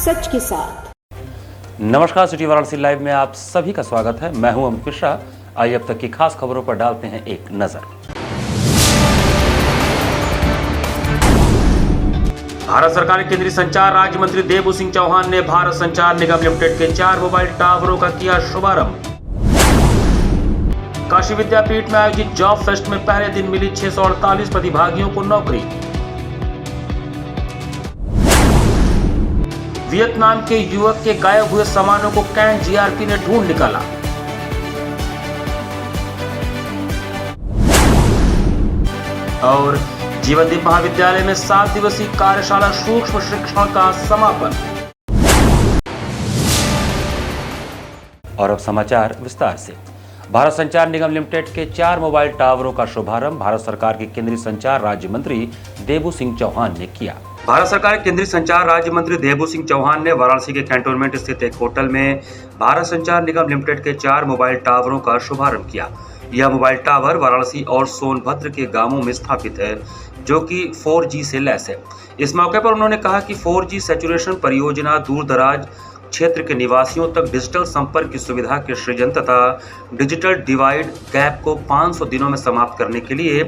सच के साथ। नमस्कार, सिटी वाराणसी लाइव में आप सभी का स्वागत है। मैं हूं अमित मिश्रा। आइए अब तक की खास खबरों पर डालते हैं एक नजर। भारत सरकार के केंद्रीय संचार राज्य मंत्री देबू सिंह चौहान ने भारत संचार निगम लिमिटेड के 4 मोबाइल टावरों का किया शुभारंभ। काशी विद्यापीठ में आयोजित जॉब फेस्ट में पहले दिन मिली 648 प्रतिभागियों को नौकरी। वियतनाम के युवक के गायब हुए सामानों को कैंट जीआरपी ने ढूंढ निकाला। और जीवनदीप महाविद्यालय में 7 दिवसीय कार्यशाला सूक्ष्म शिक्षण का समापन। और अब समाचार विस्तार से। भारत संचार निगम लिमिटेड के 4 मोबाइल टावरों का शुभारंभ भारत सरकार के केंद्रीय संचार राज्य मंत्री देबू सिंह चौहान ने किया। भारत सरकार के केंद्रीय संचार राज्य मंत्री देबू सिंह चौहान ने वाराणसी के कैंटोनमेंट स्थित एक होटल में भारत संचार निगम लिमिटेड के 4 मोबाइल टावरों का शुभारंभ किया। यह मोबाइल टावर वाराणसी और सोनभद्र के गांवों में स्थापित है, जो कि 4G से लैस है। इस मौके पर उन्होंने कहा कि 4G सैचुरेशन परियोजना दूर दराज क्षेत्र के निवासियों तक डिजिटल संपर्क की सुविधा के सृजन तथा डिजिटल डिवाइड गैप को 500 दिनों में समाप्त करने के लिए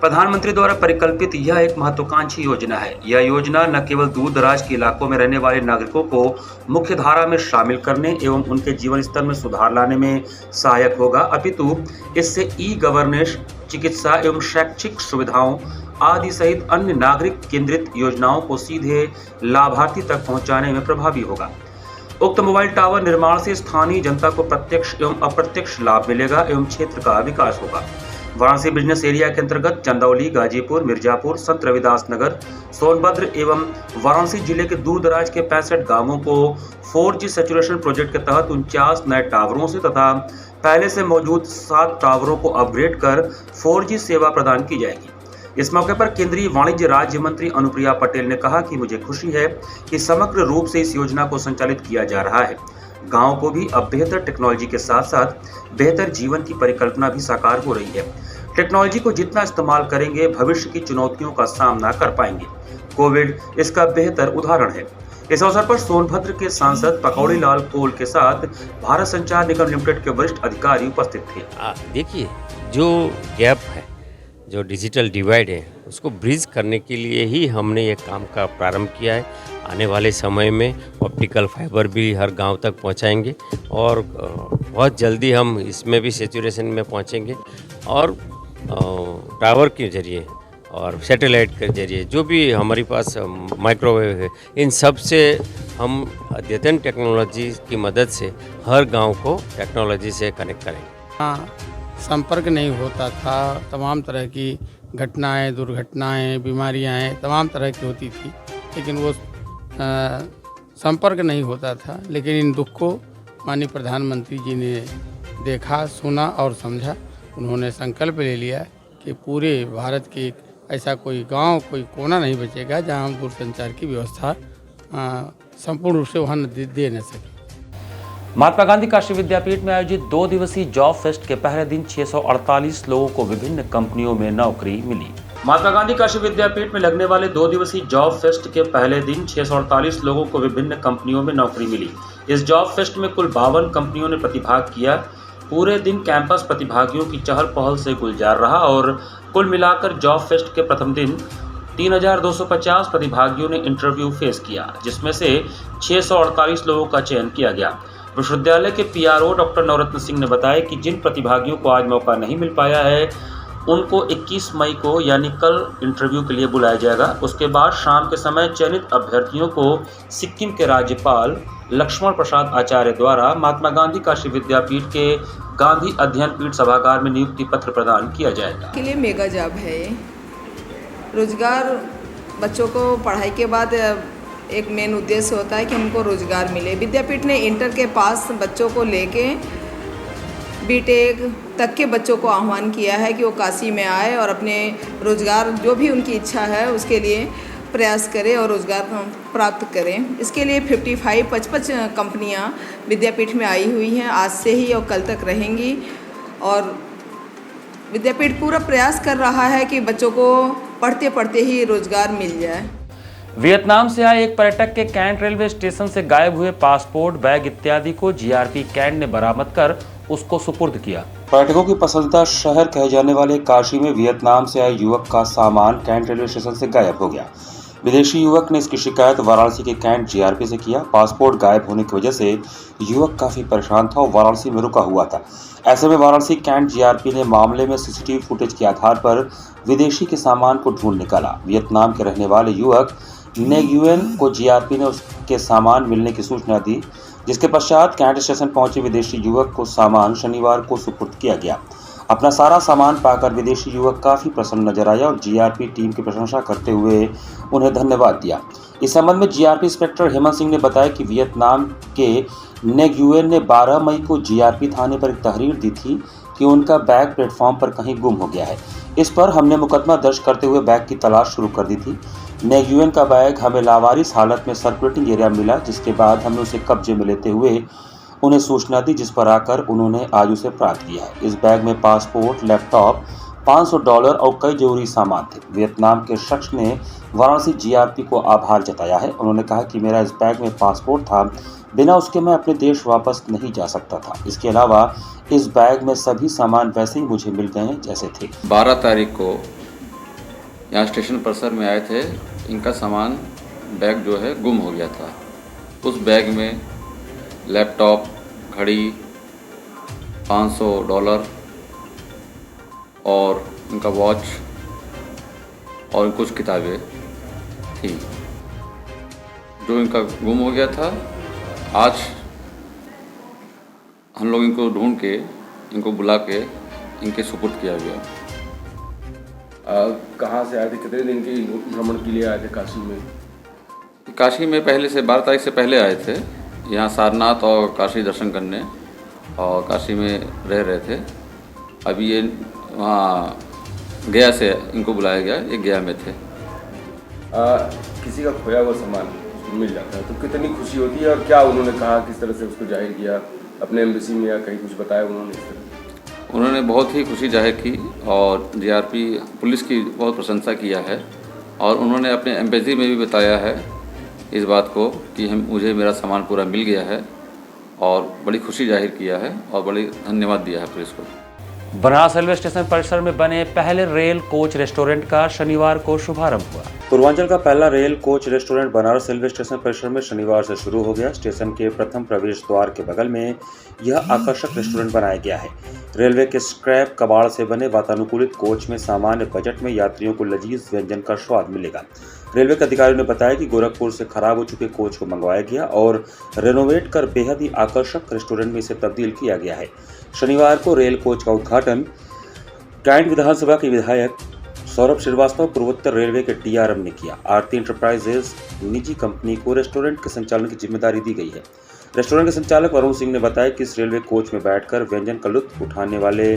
प्रधानमंत्री द्वारा परिकल्पित यह एक महत्वाकांक्षी योजना है। यह योजना न केवल दूर दराज के इलाकों में रहने वाले नागरिकों को मुख्य धारा में शामिल करने एवं उनके जीवन स्तर में सुधार लाने में सहायक होगा, अपितु इससे ई-गवर्नेंस, चिकित्सा एवं शैक्षिक सुविधाओं आदि सहित अन्य नागरिक केंद्रित योजनाओं को सीधे लाभार्थी तक पहुंचाने में प्रभावी होगा। उक्त मोबाइल टावर निर्माण से स्थानीय जनता को प्रत्यक्ष एवं अप्रत्यक्ष लाभ मिलेगा एवं क्षेत्र का विकास होगा। वाराणसी बिजनेस एरिया के अंतर्गत चंदौली, गाजीपुर, मिर्जापुर, संत रविदास नगर, सोनभद्र एवं वाराणसी जिले के दूर दराज के 65 गांवों को 4G सैचुरेशन प्रोजेक्ट के तहत 49 नए टावरों से तथा पहले से मौजूद 7 टावरों को अपग्रेड कर 4G सेवा प्रदान की जाएगी। इस मौके पर केंद्रीय वाणिज्य राज्य मंत्री अनुप्रिया पटेल ने कहा कि मुझे खुशी है कि समग्र रूप से इस योजना को संचालित किया जा रहा है। गांव को भी अब बेहतर टेक्नोलॉजी के साथ साथ बेहतर जीवन की परिकल्पना भी साकार हो रही है। टेक्नोलॉजी को जितना इस्तेमाल करेंगे, भविष्य की चुनौतियों का सामना कर पाएंगे। कोविड इसका बेहतर उदाहरण है। इस अवसर पर सोनभद्र के सांसद पकौड़ी लाल कोल के साथ भारत संचार निगम लिमिटेड के वरिष्ठ अधिकारी उपस्थित थे। देखिए, जो गैप है, जो डिजिटल डिवाइड है, उसको ब्रिज करने के लिए ही हमने ये काम का प्रारंभ किया है। आने वाले समय में ऑप्टिकल फाइबर भी हर गांव तक पहुंचाएंगे और बहुत जल्दी हम इसमें भी सैचुरेशन में पहुंचेंगे और टावर के जरिए और सैटेलाइट के जरिए जो भी हमारे पास माइक्रोवेव है, इन सब से हम अद्यतन टेक्नोलॉजी की मदद से हर गांव को टेक्नोलॉजी से कनेक्ट करेंगे। संपर्क नहीं होता था, तमाम तरह की घटनाएं, दुर्घटनाएं, बीमारियां तमाम तरह की होती थी, लेकिन वो संपर्क नहीं होता था। लेकिन इन दुख को माननीय प्रधानमंत्री जी ने देखा, सुना और समझा। उन्होंने संकल्प ले लिया कि पूरे भारत के ऐसा कोई गांव, कोई कोना नहीं बचेगा जहां हम दूरसंचार की व्यवस्था संपूर्ण रूप से वहाँ दे न सके। महात्मा गांधी काशी विद्यापीठ में आयोजित 2 दिवसीय जॉब फेस्ट के पहले दिन 648 लोगों को विभिन्न कंपनियों में नौकरी मिली। महात्मा गांधी काशी विद्यापीठ में लगने वाले 2 दिवसीय जॉब फेस्ट के पहले दिन 648 लोगों को विभिन्न कंपनियों में नौकरी मिली। इस जॉब फेस्ट में कुल 52 कंपनियों ने प्रतिभाग किया। पूरे दिन कैंपस प्रतिभागियों की चहल पहल से गुलजार रहा और कुल मिलाकर जॉब फेस्ट के प्रथम दिन 3250 प्रतिभागियों ने इंटरव्यू फेस किया, जिसमें से 648 लोगों का चयन किया गया। विश्वविद्यालय के PRO डॉक्टर नवरत्न सिंह ने बताया कि जिन प्रतिभागियों को आज मौका नहीं मिल पाया है, उनको 21 मई को यानी कल इंटरव्यू के लिए बुलाया जाएगा। उसके बाद शाम के समय चयनित अभ्यर्थियों को सिक्किम के राज्यपाल लक्ष्मण प्रसाद आचार्य द्वारा महात्मा गांधी काशी विद्यापीठ के गांधी अध्ययन पीठ सभागार में नियुक्ति पत्र प्रदान किया जाएगा। के लिए मेगा जॉब है ये। रोजगार बच्चों को पढ़ाई के बाद एक मेन उद्देश्य होता है कि उनको रोजगार मिले। विद्यापीठ ने इंटर के पास बच्चों को लेके बीटेक तक के बच्चों को आह्वान किया है कि वो काशी में आए और अपने रोजगार जो भी उनकी इच्छा है उसके लिए प्रयास करें और रोजगार प्राप्त करें। इसके लिए 55 कंपनियां विद्यापीठ में आई हुई हैं, आज से ही और कल तक रहेंगी। और विद्यापीठ पूरा प्रयास कर रहा है कि बच्चों को पढ़ते पढ़ते ही रोजगार मिल जाए। वियतनाम से आए एक पर्यटक के कैंट रेलवे स्टेशन से गायब हुए पासपोर्ट, बैग इत्यादि को जीआरपी कैंट ने बरामद कर उसको सुपुर्द किया। पर्यटकों की पसंदीदा शहर कहे जाने वाले काशी में वियतनाम से आए युवक का सामान कैंट रेलवे स्टेशन से गायब हो गया। विदेशी युवक ने इसकी शिकायत वाराणसी के कैंट जीआरपी से किया। पासपोर्ट गायब होने की वजह से युवक काफी परेशान था और वाराणसी में रुका हुआ था। ऐसे में वाराणसी कैंट जीआरपी ने मामले में सीसीटीवी फुटेज के आधार पर विदेशी के सामान को ढूंढ निकाला। वियतनाम के रहने वाले युवक नेगुएन को जीआरपी ने उसके सामान मिलने की सूचना दी, जिसके पश्चात कैंट स्टेशन पहुंचे विदेशी युवक को सामान शनिवार को सुपुर्द किया गया। अपना सारा सामान पाकर विदेशी युवक काफी प्रसन्न नजर आया और जीआरपी टीम की प्रशंसा करते हुए उन्हें धन्यवाद दिया। इस संबंध में जीआरपी इंस्पेक्टर हेमंत सिंह ने बताया कि वियतनाम के नेगुएन ने 12 मई को जीआरपी थाने पर एक तहरीर दी थी कि उनका बैग प्लेटफॉर्म पर कहीं गुम हो गया है। इस पर हमने मुकदमा दर्ज करते हुए बैग की तलाश शुरू कर दी थी। नेगुएन का बैग हमें लावारिस हालत में सर्कुलेटिंग एरिया मिला, जिसके बाद हमने उसे कब्जे में लेते हुए उन्हें सूचना दी, जिस पर आकर उन्होंने आज उसे प्राप्त किया है। इस बैग में पासपोर्ट, लैपटॉप, $500 और कई जरूरी सामान थे। वियतनाम के शख्स ने वाराणसी जीआरपी को आभार जताया है। उन्होंने कहा कि मेरा इस बैग में पासपोर्ट था, बिना उसके मैं अपने देश वापस नहीं जा सकता था। इसके अलावा इस बैग में सभी सामान वैसे ही मुझे मिल गए जैसे थे। 12 तारीख को यहाँ स्टेशन परिसर में आए थे। इनका सामान बैग जो है गुम हो गया था। उस बैग में लैपटॉप, घड़ी, $500 और उनका वॉच और कुछ किताबें थी जो इनका गुम हो गया था। आज हम लोग इनको ढूंढ के, इनको बुला के इनके सुपुर्द किया गया। कहाँ से आए थे, कितने दिन के भ्रमण के लिए आए थे काशी में? काशी में पहले से 12 तारीख से पहले आए थे, यहाँ सारनाथ और काशी दर्शन करने, और काशी में रह रहे थे। अभी ये वहाँ गया से इनको बुलाया गया, ये गया में थे। किसी का खोया हुआ सामान मिल जाता है तो कितनी खुशी होती है, और क्या उन्होंने कहा, किस तरह से उसको जाहिर किया अपने एम्बेसी में, या कहीं कुछ बताया उन्होंने? इस तरह उन्होंने बहुत ही खुशी जाहिर की और जीआरपी पुलिस की बहुत प्रशंसा किया है, और उन्होंने अपने एम्बेसी में भी बताया है इस बात को कि मुझे मेरा सामान पूरा मिल गया है, और बड़ी खुशी जाहिर किया है और बड़ी धन्यवाद दिया है पुलिस को। बनारस रेलवे स्टेशन परिसर में बने पहले रेल कोच रेस्टोरेंट का शनिवार को शुभारंभ हुआ। पूर्वांचल का पहला rail coach restaurant Banaras railway station परिसर में शनिवार से शुरू हो गया। स्टेशन के प्रथम प्रवेश द्वार के बगल में यह आकर्षक रेस्टोरेंट बनाया गया है। रेलवे के स्क्रैप कबाड़ से बने वातानुकूलित कोच में सामान्य बजट में यात्रियों को लजीज व्यंजन का स्वाद मिलेगा। रेलवे के अधिकारियों ने बताया कि गोरखपुर से खराब हो चुके कोच को मंगवाया गया और रेनोवेट कर बेहद ही आकर्षक रेस्टोरेंट में इसे तब्दील किया गया है। शनिवार को रेल कोच का उद्घाटन कैंट विधानसभा के विधायक सौरभ श्रीवास्तव पूर्वोत्तर रेलवे के DRM ने किया। आरती इंटरप्राइजेज निजी कंपनी को रेस्टोरेंट के संचालन की जिम्मेदारी दी गई है। रेस्टोरेंट के संचालक वरुण सिंह ने बताया कि इस रेलवे कोच में बैठकर व्यंजन का लुत्फ उठाने वाले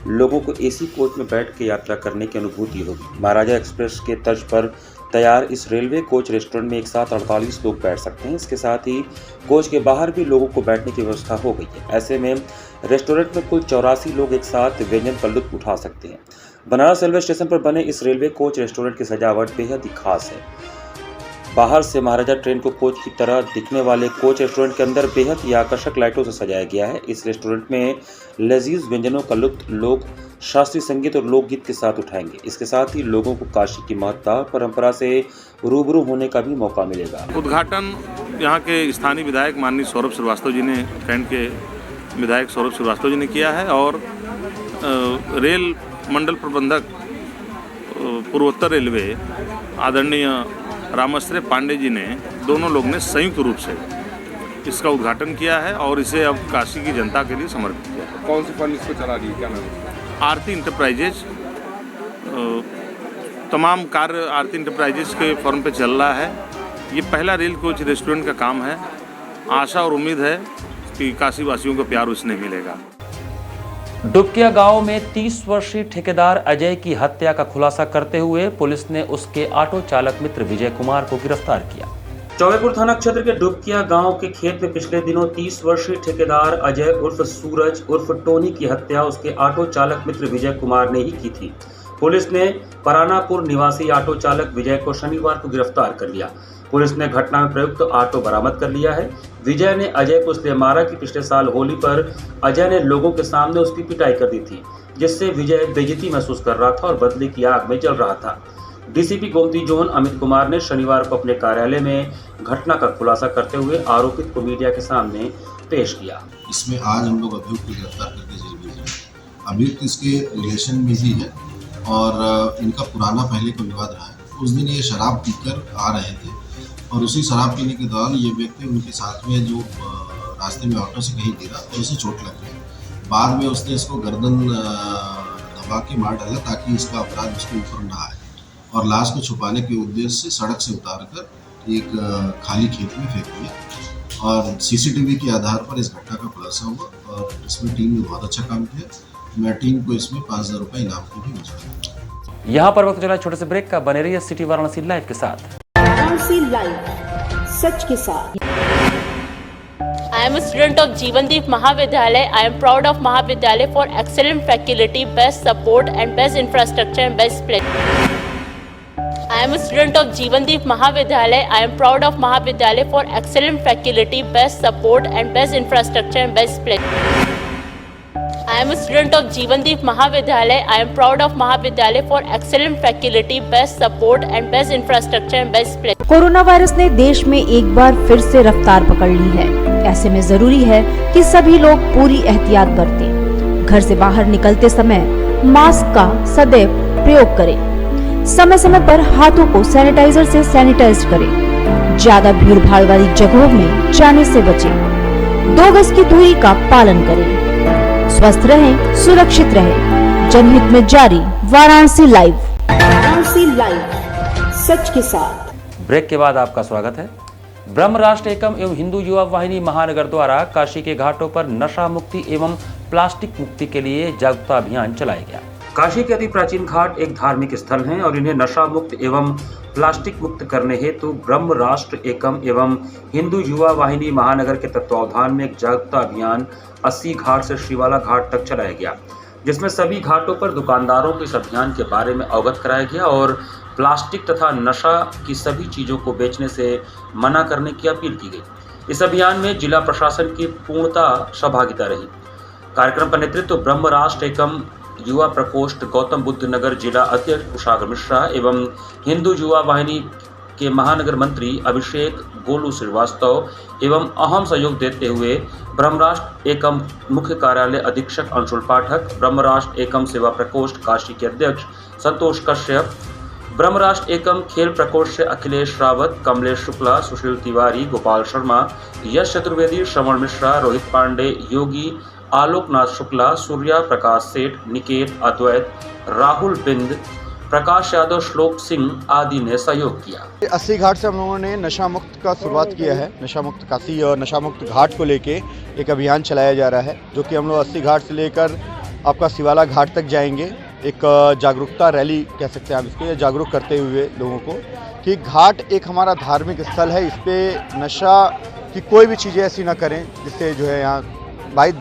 लोगों को AC कोच में बैठ के यात्रा करने की अनुभूति होगी। महाराजा एक्सप्रेस के तर्ज पर तैयार इस रेलवे कोच रेस्टोरेंट में एक साथ 48 लोग बैठ सकते हैं। इसके साथ ही कोच के बाहर भी लोगों को बैठने की व्यवस्था हो गई है। ऐसे में रेस्टोरेंट में कुल 84 लोग एक साथ व्यंजन का लुत्फ उठा सकते हैं। बनारस रेलवे स्टेशन पर बने इस रेलवे कोच रेस्टोरेंट की सजावट बेहद ही खास है। बाहर से महाराजा ट्रेन को कोच की तरह दिखने वाले कोच रेस्टोरेंट के अंदर बेहद ही आकर्षक लाइटों से सजाया गया है। इस रेस्टोरेंट में लजीज व्यंजनों का लुत्फ लोग शास्त्रीय संगीत और लोकगीत के साथ उठाएंगे। इसके साथ ही लोगों को काशी की महत्ता और परंपरा से रूबरू होने का भी मौका मिलेगा। उद्घाटन यहाँ के स्थानीय विधायक माननीय सौरभ श्रीवास्तव जी ने, कैंट के विधायक सौरभ श्रीवास्तव जी ने किया है, और रेल मंडल प्रबंधक पूर्वोत्तर रेलवे आदरणीय रामाश्रय पांडे जी ने, दोनों लोग ने संयुक्त रूप से इसका उद्घाटन किया है और इसे अब काशी की जनता के लिए समर्पित किया है। कौन सी फर्म इसको चला रही है, क्या नाम है? आरती इंटरप्राइजेज। तमाम कार्य आरती इंटरप्राइजेज के फर्म पे चल रहा है। ये पहला रेल कोच रेस्टोरेंट का काम है। आशा और उम्मीद है कि काशी वासियों को प्यार उसने मिलेगा। डुबकिया गांव में 30 वर्षीय ठेकेदार अजय की हत्या का खुलासा करते हुए पुलिस ने उसके ऑटो चालक मित्र विजय कुमार को गिरफ्तार किया। चौबेपुर थाना क्षेत्र के डुबकिया गांव के खेत में पिछले दिनों 30 वर्षीय ठेकेदार अजय उर्फ सूरज उर्फ टोनी की हत्या उसके ऑटो चालक मित्र विजय कुमार ने ही की थी। पुलिस ने परानापुर निवासी ऑटो चालक विजय को शनिवार को गिरफ्तार कर लिया। पुलिस ने घटना में प्रयुक्त ऑटो बरामद कर लिया है। विजय ने अजय को इसलिए मारा कि पिछले साल होली पर अजय ने लोगों के सामने उसकी पिटाई कर दी थी, जिससे विजय बेइज्जती महसूस कर रहा था और बदले की आग में जल रहा था। डीसीपी गोमती जोन अमित कुमार ने शनिवार को अपने कार्यालय में घटना का खुलासा करते हुए आरोपित को मीडिया के सामने पेश किया। इसमें आज हम लोग अभियुक्त को गिरफ्तार करके जेल भेजे हैं। अभियुक्त इसके रिलेशन में भी है और इनका पुराना पहले का विवाद रहा है। उस दिन ये शराब पीकर आ रहे थे और उसी शराब पीने के दौरान ये व्यक्ति उनके साथ में जो रास्ते में ऑटो से कहीं गिरा तो उसे चोट लग गई। बाद में उसने इसको गर्दन दबा के मार डाला ताकि इसका अपराध उसके ऊपर ना आए और लाश को छुपाने के उद्देश्य से सड़क से उतारकर एक खाली खेत में फेंक दिया और सीसीटीवी के आधार पर इस घटना का खुलासा हुआ और इसमें टीम ने बहुत अच्छा काम किया। मैं टीम को इसमें 5,000 रुपये इनाम की भी घोषणा। यहाँ पर वक्त चला छोटे से ब्रेक का। बने रहिए सिटी वाराणसी लाइव के साथ। वाराणसी लाइव सच के साथ। I am a student of Jeevandeep Mahavidyalaya. I am proud of Mahavidyalaya for excellent faculty, best support and best infrastructure and best place. I am a student of Jeevandeep Mahavidyalaya. I am proud of Mahavidyalaya for excellent faculty, best support and best infrastructure and best place. I am a student of Jeevandeep Mahavidyalaya. I am proud of Mahavidyalaya for excellent faculty, best support and best infrastructure and best place. Corona virus ने देश में एक बार फिर से रफ्तार पकड़ ली है। ऐसे में जरूरी है कि सभी लोग पूरी एहतियात बरतें। घर से बाहर निकलते समय मास्क का सदैव प्रयोग करें। समय समय पर हाथों को सैनिटाइजर से सैनिटाइज करें। ज्यादा भीड़ भाड़ वाली जगहों में जाने से बचें। 2 गज की दूरी का पालन करें। स्वस्थ रहें, सुरक्षित रहें। जनहित में जारी वाराणसी लाइव। वाराणसी लाइव सच के साथ। ब्रेक के बाद आपका स्वागत है। ब्रह्म राष्ट्र एकम एवं हिंदू युवा वाहिनी महानगर द्वारा काशी के घाटों पर नशा मुक्ति एवं प्लास्टिक मुक्ति के लिए जागरूकता अभियान चलाया गया। काशी के अति प्राचीन घाट एक धार्मिक स्थल हैं और इन्हें नशा मुक्त एवं प्लास्टिक मुक्त करने हेतु ब्रह्म राष्ट्र एकम एवं हिंदू युवा वाहिनी महानगर के तत्वावधान में एक जागरूकता अभियान 80 घाट से शिवाला घाट तक चलाया गया, जिसमें सभी घाटों पर दुकानदारों को इस अभियान के बारे में अवगत कराया गया और प्लास्टिक तथा नशा की सभी चीजों को बेचने से मना करने की अपील की गई। इस अभियान में जिला प्रशासन की पूर्णतः सहभागिता रही। कार्यक्रम का नेतृत्व ब्रह्म राष्ट्र एकम युवा प्रकोष्ठ गौतम बुद्ध नगर जिला अध्यक्ष कुशाग्र मिश्रा एवं हिंदू युवा वाहिनी के महानगर मंत्री अभिषेक गोलू श्रीवास्तव एवं अहम सहयोग देते हुए ब्रह्मराष्ट्र एकम मुख्य कार्यालय अधीक्षक अंशुल पाठक, ब्रह्मराष्ट्र एकम सेवा प्रकोष्ठ काशी के अध्यक्ष संतोष कश्यप, ब्रह्मराष्ट्र एकम खेल प्रकोष्ठ से अखिलेश रावत, कमलेश शुक्ला, सुशील तिवारी, गोपाल शर्मा, यश चतुर्वेदी, श्रवण मिश्रा, रोहित पांडे, योगी, आलोकनाथ शुक्ला, सूर्या, प्रकाश सेठ, निकेत, अद्वैत, राहुल बिंद, प्रकाश यादव, श्लोक सिंह आदि ने सहयोग किया। 80 घाट से हम लोगों ने नशा मुक्त का शुरुआत किया है। नशा मुक्त काशी और नशा मुक्त घाट को लेके एक अभियान चलाया जा रहा है, जो कि हम लोग 80 घाट से लेकर आपका शिवाला घाट तक जाएंगे। एक जागरूकता रैली कह सकते हैं आप इसको, जागरूक करते हुए लोगों को कि घाट एक हमारा धार्मिक स्थल है, इस पे नशा की कोई भी चीज़ें ऐसी ना करें जिससे जो है यहाँ भाई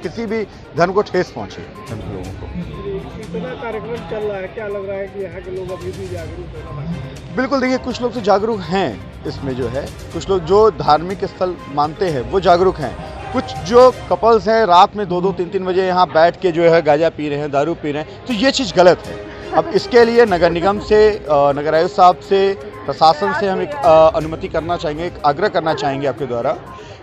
किसी भी धर्म को ठेस पहुँचे लोगों को। इतना कार्यक्रम चल रहा है, क्या लग रहा है कि यहाँ के लोग अभी भी जागरूक हैं? बिल्कुल, देखिए कुछ लोग तो जागरूक हैं इसमें जो है, कुछ लोग जो धार्मिक स्थल मानते हैं वो जागरूक हैं। कुछ जो कपल्स हैं रात में 2-2, 3-3 बजे यहाँ बैठ के जो है गांजा पी रहे हैं, दारू पी रहे हैं, तो ये चीज़ गलत है। अब इसके लिए नगर निगम से, नगर आयुक्त साहब से, प्रशासन से हम एक अनुमति करना चाहेंगे, एक आग्रह करना चाहेंगे आपके द्वारा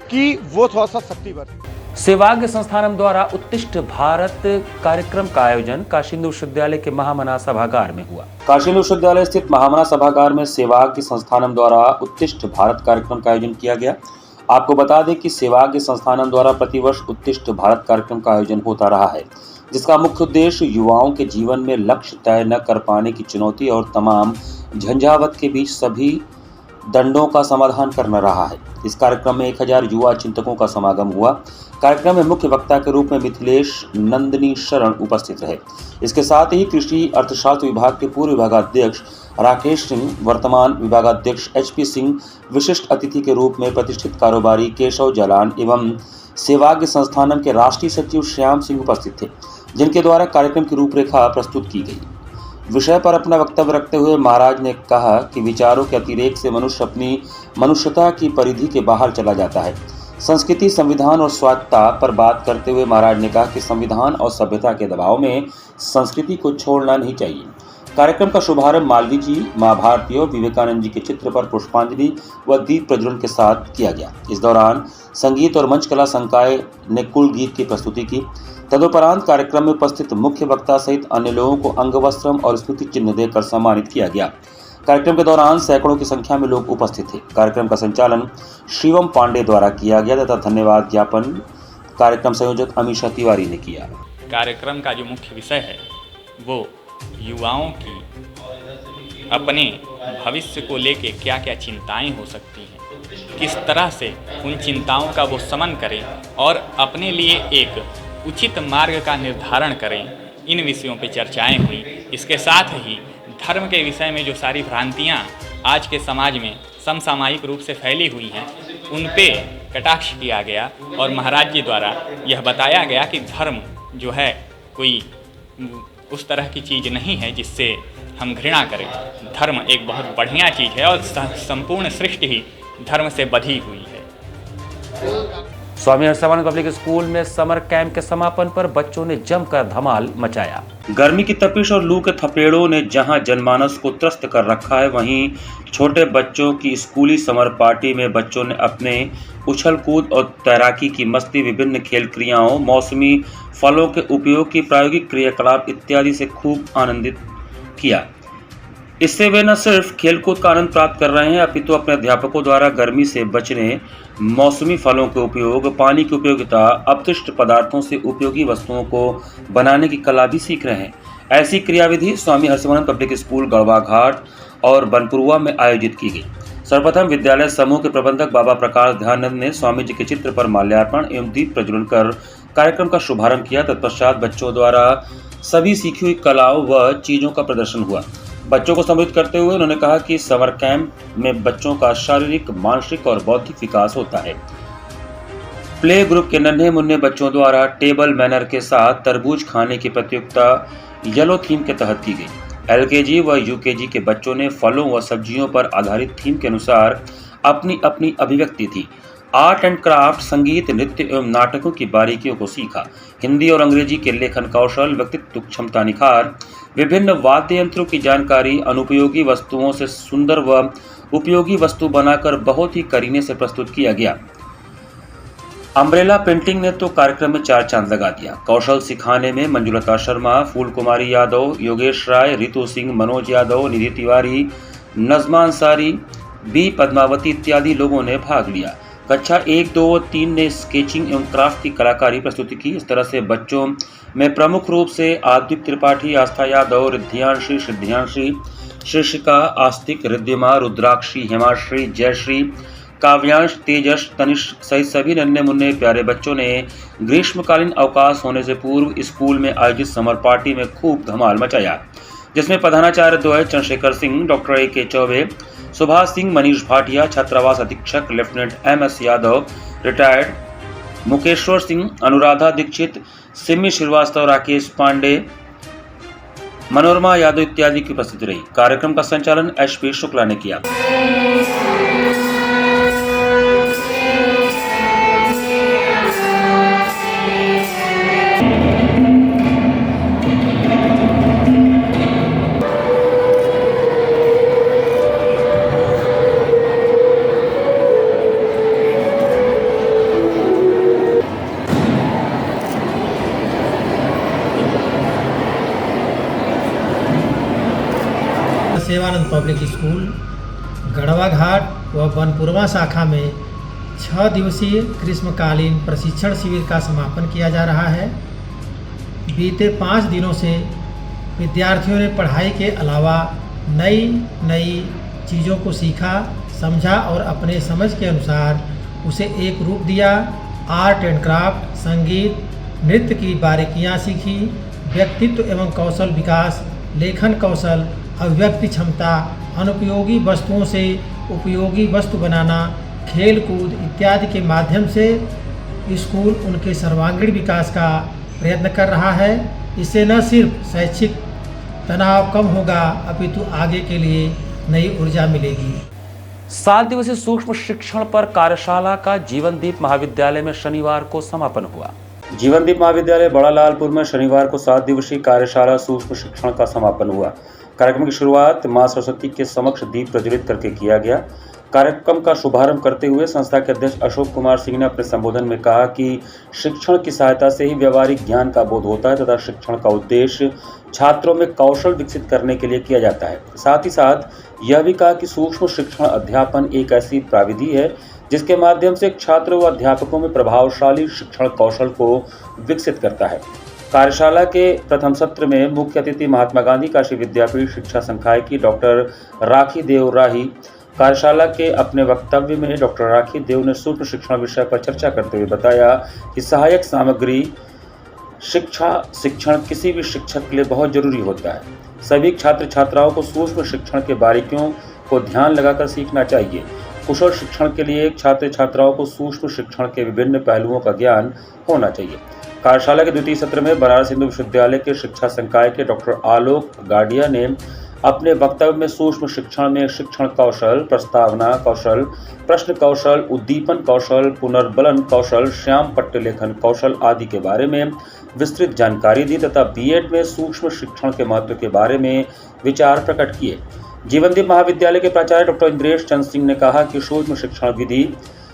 कि वो थोड़ा सा सख्ती बरतें। सेवाग्य संस्थानम द्वारा उत्तिष्ठ भारत कार्यक्रम का आयोजन काशी हिंदू विश्वविद्यालय के महामना सभागार में हुआ। काशी हिंदू विश्वविद्यालय स्थित महामना सभागार में सेवाग्य संस्थानम द्वारा उत्तिष्ठ भारत कार्यक्रम का आयोजन किया गया। आपको बता दें कि सेवाग्य संस्थानम द्वारा प्रतिवर्ष उत्तिष्ठ भारत कार्यक्रम का आयोजन होता रहा है, जिसका मुख्य उद्देश्य युवाओं के जीवन में लक्ष्य तय न कर पाने की चुनौती और तमाम झंझावत के बीच सभी दंडों का समाधान करना रहा है। इस कार्यक्रम में 1000 युवा चिंतकों का समागम हुआ। कार्यक्रम में मुख्य वक्ता के रूप में मिथिलेश नंदनी शरण उपस्थित रहे। इसके साथ ही कृषि अर्थशास्त्र विभाग के पूर्व विभागाध्यक्ष राकेश सिंह, वर्तमान विभागाध्यक्ष HP सिंह, विशिष्ट अतिथि के रूप में प्रतिष्ठित कारोबारी केशव जालान एवं सेवाग्य संस्थानम के राष्ट्रीय सचिव श्याम सिंह उपस्थित थे, जिनके द्वारा कार्यक्रम की रूपरेखा प्रस्तुत की गई। विषय पर अपना वक्तव्य रखते हुए महाराज ने कहा कि विचारों के अतिरेक से मनुष्य अपनी मनुष्यता की परिधि के बाहर चला जाता है। संस्कृति, संविधान और स्वायत्तता पर बात करते हुए महाराज ने कहा कि संविधान और सभ्यता के दबाव में संस्कृति को छोड़ना नहीं चाहिए। कार्यक्रम का शुभारंभ मालवीय जी, मां भारती और विवेकानंद जी के चित्र पर पुष्पांजलि व दीप प्रज्वलन के साथ किया गया। इस दौरान संगीत और मंच कला संकाय ने कुल गीत की प्रस्तुति की। तदुपरांत कार्यक्रम में उपस्थित मुख्य वक्ता सहित अन्य लोगों को अंगवस्त्रम और स्मृति चिन्ह देकर सम्मानित किया गया। कार्यक्रम के दौरान सैकड़ों की संख्या में लोग उपस्थित थे। कार्यक्रम का संचालन शिवम पांडे द्वारा किया गया तथा धन्यवाद ज्ञापन कार्यक्रम संयोजक अमीषा तिवारी ने किया। कार्यक्रम का जो मुख्य विषय है वो युवाओं की अपने भविष्य को लेके क्या क्या चिंताएं हो सकती हैं, किस तरह से उन चिंताओं का वो शमन करें और अपने लिए एक उचित मार्ग का निर्धारण करें, इन विषयों पे चर्चाएं हुई। इसके साथ ही धर्म के विषय में जो सारी भ्रांतियां आज के समाज में समसामयिक रूप से फैली हुई हैं, उन पे कटाक्ष किया गया और महाराज जी द्वारा यह बताया गया कि धर्म जो है कोई उस तरह की चीज़ नहीं है जिससे हम घृणा करें। धर्म एक बहुत बढ़िया चीज़ है और संपूर्ण सृष्टि ही धर्म से बधी हुई है। स्वामी हर्षानंद पब्लिक स्कूल में समर कैंप के समापन पर बच्चों ने जमकर धमाल मचाया। गर्मी की तपिश और लू के थपेड़ों ने जहां जनमानस को त्रस्त कर रखा है, वहीं छोटे बच्चों की स्कूली समर पार्टी में बच्चों ने अपने उछल कूद और तैराकी की मस्ती, विभिन्न खेल क्रियाओं, मौसमी फलों के उपयोग की प्रायोगिक क्रियाकलाप इत्यादि से खूब आनंदित किया। इससे वे न सिर्फ खेलकूद का आनंद प्राप्त कर रहे हैं, अपितु अपने अध्यापकों द्वारा गर्मी से बचने, मौसमी फलों के उपयोग, पानी की उपयोगिता, अपशिष्ट पदार्थों से उपयोगी वस्तुओं को बनाने की कला भी सीख रहे हैं। ऐसी क्रियाविधि स्वामी हर्षानंद पब्लिक स्कूल गढ़वा घाट और बनपुरवा में आयोजित की गई। सर्वप्रथम विद्यालय समूह के प्रबंधक बाबा प्रकाश ध्यानंद ने स्वामी जी के चित्र पर माल्यार्पण एवं दीप प्रज्वलन कर कार्यक्रम का शुभारंभ किया। तत्पश्चात बच्चों द्वारा सभी सीखी हुई कलाओं व चीजों का प्रदर्शन हुआ। बच्चों को संबोधित करते हुए उन्होंने कहा कि समर कैंप में बच्चों का शारीरिक, मानसिक और बौद्धिक विकास होता है। प्ले ग्रुप के नन्हे मुन्ने बच्चों द्वारा टेबल मैनर के साथ तरबूज खाने की प्रतियोगिता येलो थीम के तहत की गई। एलकेजी व यूकेजी के बच्चों ने फलों व सब्जियों पर आधारित थीम के अनुसार अपनी अपनी अभिव्यक्ति थी। आर्ट एंड क्राफ्ट, संगीत, नृत्य एवं नाटकों की बारीकियों को सीखा। हिंदी और अंग्रेजी के लेखन कौशल, व्यक्तित्व क्षमता निखार, विभिन्न वाद्य यंत्रों की जानकारी, अनुपयोगी वस्तुओं से सुंदर व उपयोगी वस्तु बनाकर बहुत ही करीने से प्रस्तुत किया गया। अम्ब्रेला पेंटिंग ने तो कार्यक्रम में चार चांद लगा दिया। कौशल सिखाने में मंजुलता शर्मा, फूल कुमारी यादव, योगेश राय, रितु सिंह, मनोज यादव, निधि तिवारी, नजमा अंसारी, बी पद्मावती इत्यादि लोगों ने भाग लिया। कक्षा 1, 2 और 3 ने स्केचिंग एवं क्राफ्ट की कलाकारी प्रस्तुति की। इस तरह से बच्चों में प्रमुख रूप से आद्विक त्रिपाठी, आस्था यादव, रिद्धियांशी, सिद्धियांशी, शीर्षिका, आस्तिक, रिद्धिमा, रुद्राक्षी, हेमाश्री, जयश्री, काव्यांश, तेजस, तनिष्क सहित सभी नन्हे मुन्ने प्यारे बच्चों ने ग्रीष्मकालीन अवकाश होने से पूर्व स्कूल में आयोजित समर पार्टी में खूब धमाल मचाया, जिसमें प्रधानाचार्य द्वय चंद्रशेखर सिंह, डॉक्टर A.K. चौबे, सुभाष सिंह, मनीष भाटिया, छात्रावास अधीक्षक lieutenant M.S. Yadav, retired, Mukeshwar Singh, Anuradha Dikshit, Simi Srivastava, Rakesh Pandey, Manorama Yadav इत्यादि की उपस्थिति रही। कार्यक्रम का संचालन HP शुक्ला ने किया। सेवानंद पब्लिक स्कूल गढ़वा घाट व बनपुरवा शाखा में 6 दिवसीय ग्रीष्मकालीन प्रशिक्षण शिविर का समापन किया जा रहा है। बीते 5 दिनों से विद्यार्थियों ने पढ़ाई के अलावा नई चीज़ों को सीखा, समझा और अपने समझ के अनुसार उसे एक रूप दिया। आर्ट एंड क्राफ्ट, संगीत, नृत्य की बारीकियाँ सीखी, व्यक्तित्व एवं कौशल विकास, लेखन कौशल, अभिव्यक्ति क्षमता, अनुपयोगी वस्तुओं से उपयोगी वस्तु बनाना, खेल कूद इत्यादि के माध्यम से स्कूल उनके सर्वांगीण विकास का प्रयत्न कर रहा है। इससे न सिर्फ शैक्षिक तनाव कम होगा, अपितु आगे के लिए नई ऊर्जा मिलेगी। 7 दिवसीय सूक्ष्म शिक्षण पर कार्यशाला का जीवनदीप महाविद्यालय में शनिवार को समापन हुआ। जीवनदीप महाविद्यालय बड़ा लालपुर में शनिवार को 7 दिवसीय कार्यशाला सूक्ष्म शिक्षण का समापन हुआ। कार्यक्रम की शुरुआत मां सरस्वती के समक्ष दीप प्रज्वलित करके किया गया। कार्यक्रम का शुभारंभ करते हुए संस्था के अध्यक्ष अशोक कुमार सिंह ने अपने संबोधन में कहा कि शिक्षण की सहायता से ही व्यावहारिक ज्ञान का बोध होता है तथा शिक्षण का उद्देश्य छात्रों में कौशल विकसित करने के लिए किया जाता है। साथ ही साथ यह भी कहा कि सूक्ष्म शिक्षण अध्यापन एक ऐसी प्रविधि है जिसके माध्यम से छात्रों व अध्यापकों में प्रभावशाली शिक्षण कौशल को विकसित करता है। कार्यशाला के प्रथम सत्र में मुख्य अतिथि महात्मा गांधी काशी विद्यापीठ शिक्षा संकाय की डॉक्टर राखी देव राही। कार्यशाला के अपने वक्तव्य में डॉक्टर राखी देव ने सूक्ष्म शिक्षण विषय पर चर्चा करते हुए बताया कि सहायक सामग्री शिक्षण किसी भी शिक्षक के लिए बहुत जरूरी होता है। सभी छात्र छात्राओं को सूक्ष्म शिक्षण के बारीकियों को ध्यान लगाकर सीखना चाहिए। कुशल शिक्षण के लिए छात्र छात्राओं को सूक्ष्म शिक्षण के विभिन्न पहलुओं का ज्ञान होना चाहिए। कार्यशाला के द्वितीय सत्र में बनारस हिंदू विश्वविद्यालय के शिक्षा संकाय के डॉक्टर आलोक गाडिया ने अपने वक्तव्य में सूक्ष्म शिक्षण में शिक्षण कौशल, प्रस्तावना कौशल, प्रश्न कौशल, उद्दीपन कौशल, पुनर्बलन कौशल, श्याम पट्ट लेखन कौशल आदि के बारे में विस्तृत जानकारी दी तथा बीएड में सूक्ष्म शिक्षण के महत्व के बारे में विचार प्रकट किए। जीवनदीप महाविद्यालय के प्राचार्य डॉक्टर इंद्रेश चंद सिंह ने कहा कि सूक्ष्म शिक्षण विधि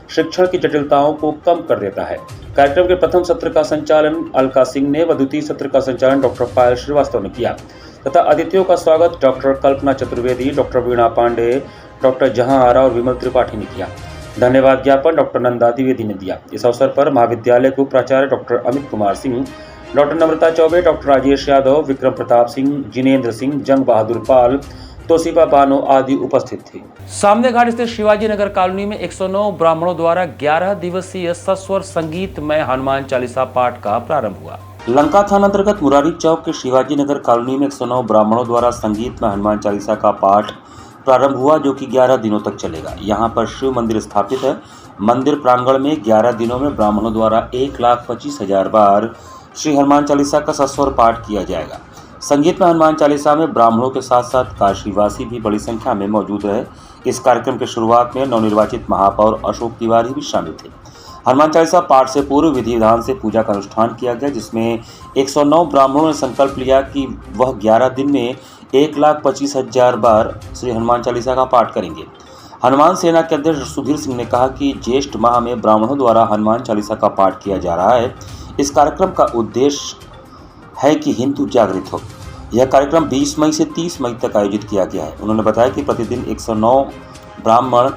शिक्षण की जटिलताओं को कम कर देता है। कार्यक्रम के प्रथम सत्र का संचालन अलका सिंह ने व द्वितीय सत्र का संचालन डॉक्टर पायल श्रीवास्तव ने किया तथा अतिथियों का स्वागत डॉक्टर कल्पना चतुर्वेदी, डॉक्टर वीणा पांडे, डॉक्टर जहां आरा और विमल त्रिपाठी ने किया। धन्यवाद ज्ञापन डॉक्टर नंदा द्विवेदी ने दिया। इस अवसर पर महाविद्यालय के प्राचार्य डॉक्टर अमित कुमार सिंह, डॉक्टर नम्रता चौबे, डॉक्टर राजेश यादव, विक्रम प्रताप सिंह, जिनेन्द्र सिंह, जंग बहादुर पाल, तोसीबा बानो आदि उपस्थित थे। सामने घाट स्थित शिवाजी नगर कॉलोनी में 109 ब्राह्मणों द्वारा 11 दिवसीय सस्वर संगीतमय हनुमान चालीसा पाठ का प्रारंभ हुआ। लंका थाना अंतर्गत मुरारी चौक के शिवाजी नगर कॉलोनी में 109 ब्राह्मणों द्वारा संगीतमय हनुमान चालीसा का पाठ प्रारंभ हुआ जो कि 11 दिनों तक चलेगा। यहाँ पर शिव मंदिर स्थापित है। मंदिर प्रांगण में 11 दिनों में ब्राह्मणों द्वारा 1,25,000 बार श्री हनुमान चालीसा का सस्वर पाठ किया जाएगा। संगीत में हनुमान चालीसा में ब्राह्मणों के साथ साथ काशीवासी भी बड़ी संख्या में मौजूद है। इस कार्यक्रम की शुरुआत में नवनिर्वाचित महापौर अशोक तिवारी भी शामिल थे। हनुमान चालीसा पाठ से पूर्व विधि विधान से पूजा का अनुष्ठान किया गया जिसमें 109 ब्राह्मणों ने संकल्प लिया कि वह 11 दिन में 1,25,000 बार श्री हनुमान चालीसा का पाठ करेंगे। हनुमान सेना के अध्यक्ष सुधीर सिंह ने कहा कि ज्येष्ठ माह में ब्राह्मणों द्वारा हनुमान चालीसा का पाठ किया जा रहा है। इस कार्यक्रम का उद्देश्य है कि हिंदू जागृत हो। यह कार्यक्रम 20 मई से 30 मई तक आयोजित किया गया है। उन्होंने बताया कि प्रतिदिन 109 ब्राह्मण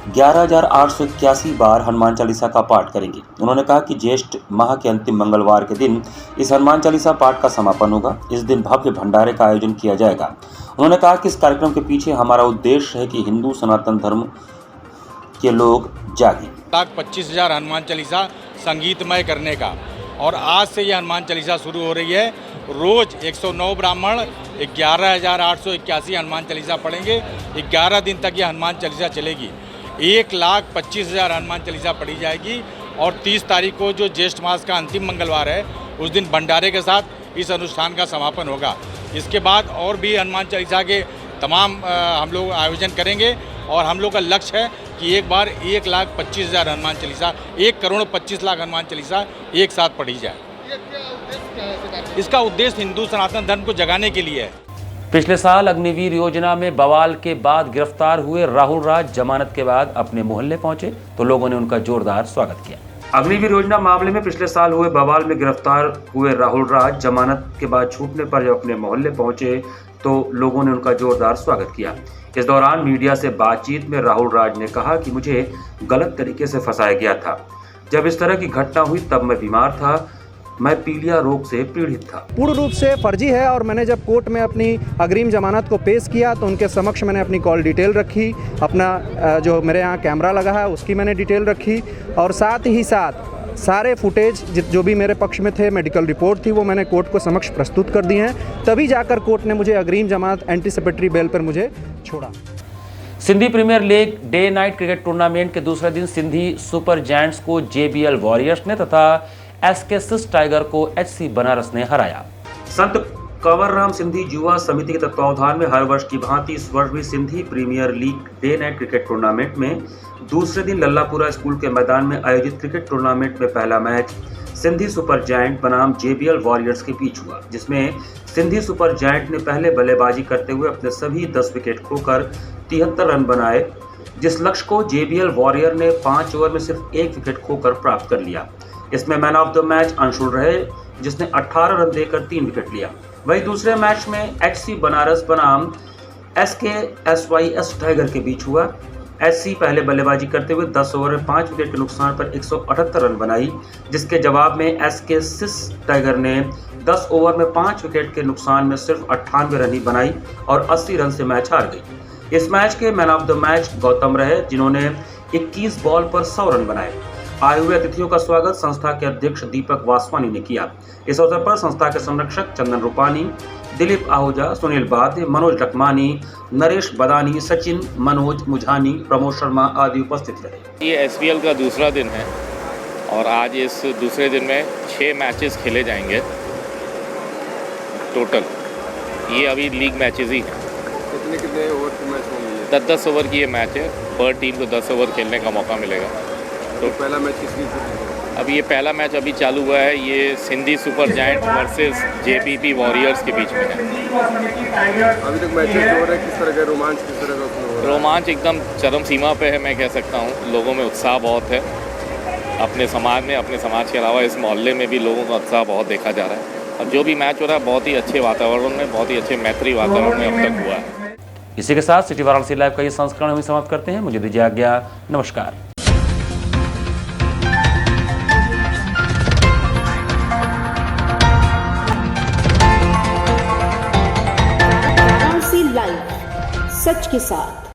11,881 बार हनुमान चालीसा का पाठ करेंगे। उन्होंने कहा कि ज्येष्ठ माह के अंतिम मंगलवार के दिन इस हनुमान चालीसा पाठ का समापन होगा। इस दिन भव्य भंडारे का आयोजन किया जाएगा। उन्होंने कहा कि इस कार्यक्रम के पीछे हमारा उद्देश्य है कि हिंदू सनातन धर्म के लोग जागें। 1,25,000 हनुमान चालीसा संगीतमय करने का और आज से यह हनुमान चालीसा शुरू हो रही है। रोज 109 ब्राह्मण 11,881 हनुमान चालीसा पढ़ेंगे। 11 दिन तक यह हनुमान चालीसा चलेगी। 1,25,000 हनुमान चालीसा पढ़ी जाएगी और 30 तारीख को जो ज्येष्ठ मास का अंतिम मंगलवार है उस दिन भंडारे के साथ इस अनुष्ठान का समापन होगा। इसके बाद और भी हनुमान चालीसा के तमाम हम लोग आयोजन करेंगे और हम लोग का लक्ष्य है कि एक बार 1,25,000 हनुमान चालीसा 1,25,00,000 हनुमान चालीसा एक साथ पढ़ी जाए। इसका उद्देश्य हिंदू सनातन धर्म को जगाने के लिए है। पिछले साल अग्निवीर योजना में बवाल के बाद गिरफ्तार हुए राहुल राज जमानत के बाद अपने मोहल्ले पहुंचे तो लोगों ने उनका जोरदार स्वागत किया। अग्निवीर योजना मामले में पिछले साल हुए बवाल में गिरफ्तार हुए राहुल राज जमानत के बाद छूटने पर जब अपने मोहल्ले पहुंचे तो लोगों ने उनका जोरदार स्वागत किया। इस दौरान मीडिया से बातचीत में राहुल राज ने कहा कि मुझे गलत तरीके से फंसाया गया था। जब इस तरह की घटना हुई तब मैं बीमार था, मैं पीलिया रोग से पीड़ित था। पूर्ण रूप से फर्जी है और मैंने जब कोर्ट में अपनी अग्रिम जमानत को पेश किया तो उनके समक्ष मैंने अपनी कॉल डिटेल रखी, अपना जो मेरे यहाँ कैमरा लगा है उसकी मैंने डिटेल रखी और साथ ही साथ सारे फुटेज जो भी मेरे पक्ष में थे, मेडिकल रिपोर्ट थी, वो मैंने कोर्ट को समक्ष प्रस्तुत कर दी हैं। तभी जाकर कोर्ट ने मुझे अग्रिम जमानत एंटीसिपेटरी बेल पर मुझे छोड़ा। Sindhi premier league day night cricket tournament के दूसरे दिन सिंधी सुपर जायंट्स को JBL वॉरियर्स ने तथा SK6 टाइगर को HC बनारस ने हराया। संत कंवरराम सिंधी युवा समिति के तत्वावधान में हर वर्ष की भांति इस वर्ष भी Sindhi premier league day night cricket tournament में दूसरे दिन लल्लापुरा स्कूल के मैदान में आयोजित क्रिकेट टूर्नामेंट में पहला मैच सिंधी सुपर जायंट बनाम JBL वॉरियर्स के बीच हुआ, जिसमें सिंधी सुपर जायंट ने पहले बल्लेबाजी करते हुए अपने सभी 10 विकेट खोकर 73 रन बनाए, जिस लक्ष्य को JBL वॉरियर ने 5 ओवर में सिर्फ 1 विकेट खोकर प्राप्त कर लिया। इसमें man of the match Anshul रहे, जिसने 18 रन देकर 3 विकेट लिया। वहीं दूसरे मैच में HC बनारस बनाम SKSYS टाइगर के बीच हुआ। SC पहले बल्लेबाजी करते हुए 10 ओवर में 5 विकेट के नुकसान पर 178 रन बनाई, जिसके जवाब में SKSYS टाइगर ने 10 ओवर में 5 विकेट के नुकसान में सिर्फ 98 रन ही बनाई और 80 रन से मैच हार गई। इस मैच के man of the match Gautam रहे, जिन्होंने 21 बॉल पर 100 रन बनाए। आए हुए अतिथियों का स्वागत संस्था के अध्यक्ष दीपक वासवानी ने किया। इस अवसर पर संस्था के संरक्षक चंदन रूपानी, दिलीप आहूजा, सुनील बाद्य, मनोज लखमानी, नरेश बदानी, सचिन, मनोज मुझानी, प्रमोद शर्मा आदि उपस्थित रहे। ये SBL का दूसरा दिन है और आज इस दूसरे दिन में 6 मैचेस खेले जाएंगे टोटल। ये अभी लीग मैचेस ही हैं। कितने ओवर के मैच होंगे? 10-10 ओवर की ये मैच है। पर टीम को 10 ओवर खेलने का मौका मिलेगा। तो पहला मैच किसकी? अब ये पहला मैच अभी चालू हुआ है, ये Sindhi super giant versus JBP warriors के बीच में है। अभी तक मैचेस हो रहे हैं, किस तरह का रोमांच, किस तरह का उसमें हो रहा है? रोमांच एकदम चरम सीमा पे है, मैं कह सकता हूँ। लोगों में उत्साह बहुत है। अपने समाज में, अपने समाज के अलावा इस मोहल्ले में भी लोगों का उत्साह बहुत देखा जा रहा है। और जो भी मैच हो रहा है बहुत ही अच्छे वातावरण में, बहुत ही अच्छे मैत्री वातावरण में अब तक हुआ है। इसी के साथ सिटी वाराणसी लाइव का ये संस्करण हम समाप्त करते हैं। मुझे दीजिए आज्ञा। नमस्कार। सच के साथ।